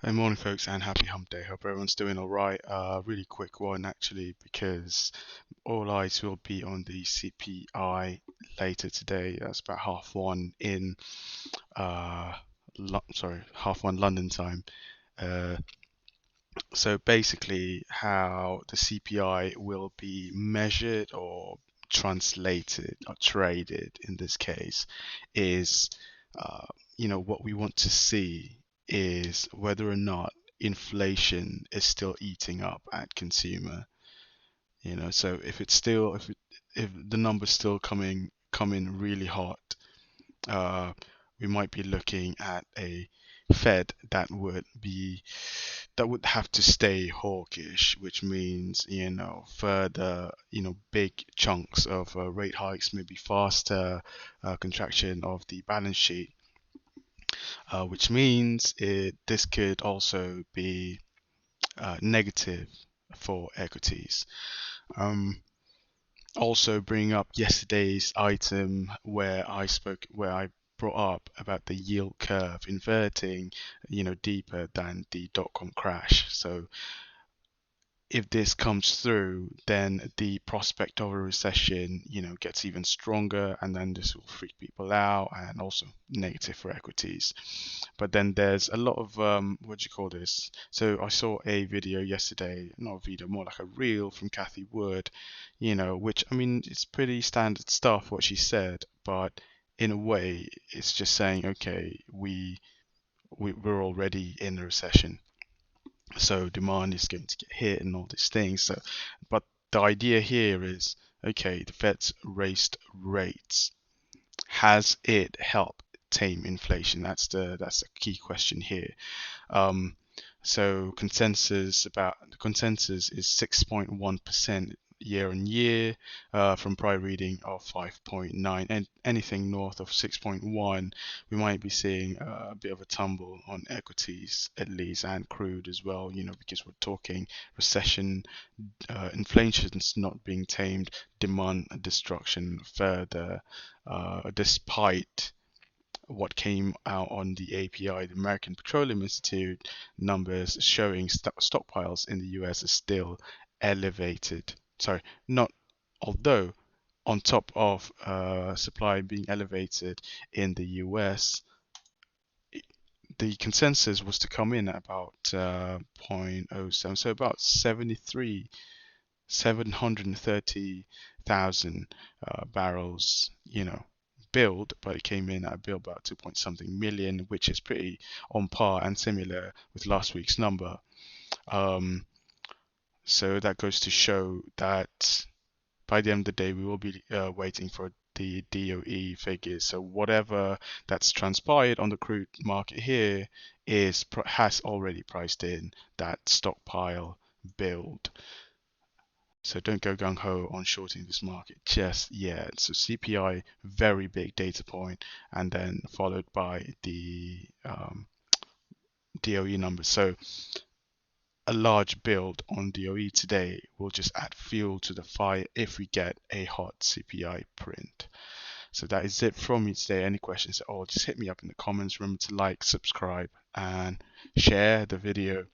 Hey, morning, folks, and happy hump day. Hope everyone's doing all right. Really quick one, actually, because all eyes will be on the CPI later today. That's about half one in, half one London time. Uh, so basically, how the CPI will be measured or translated or traded in this case is, uh, what we want to see is whether or not inflation is still eating up at consumer. So if the numbers still come in really hot, uh, we might be looking at a Fed that would have to stay hawkish, which means further big chunks of rate hikes, maybe faster contraction of the balance sheet, which means this could also be negative for equities. Um, Also bring up yesterday's item where I brought up about the yield curve inverting, deeper than the dot-com crash. So if this comes through, then the prospect of a recession, gets even stronger, and then this will freak people out and also negative for equities. But then there's a lot of what do you call this? So I saw a video yesterday, not a video, more like a reel from Kathy Wood, which I mean it's pretty standard stuff what she said, but in a way it's just saying, okay, we're already in a recession. So demand is going to get hit and all these things. But the idea here is, okay, the Fed's raised rates. Has it helped tame inflation? That's a key question here. So the consensus is 6.1% year on year, from prior reading of 5.9, and anything north of 6.1, we might be seeing a bit of a tumble on equities at least, and crude as well, because we're talking recession, inflation's not being tamed, demand destruction further, despite what came out on the API, the American Petroleum Institute numbers showing stockpiles in the US are still elevated. Sorry, not although on top of supply being elevated in the US, the consensus was to come in at about 0.07, so about 730,000 barrels, build, but it came in at a bill about 2 point something million, which is pretty on par and similar with last week's number. So that goes to show that by the end of the day, we will be waiting for the DOE figures. So whatever that's transpired on the crude market here has already priced in that stockpile build. So don't go gung ho on shorting this market just yet. So CPI, very big data point, and then followed by the DOE numbers. So a large build on DOE today will just add fuel to the fire if we get a hot CPI print. So that is it from me today. Any questions at all, just hit me up in the comments. Remember to like, subscribe, and share the video.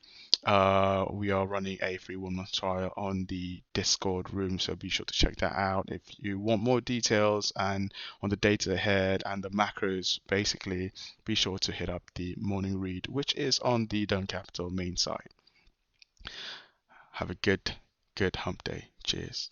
We are running a free 1 month trial on the Discord room, so be sure to check that out. If you want more details and on the data ahead and the macros, basically, be sure to hit up the morning read, which is on the Dun Capital main site. Have a good hump day. Cheers.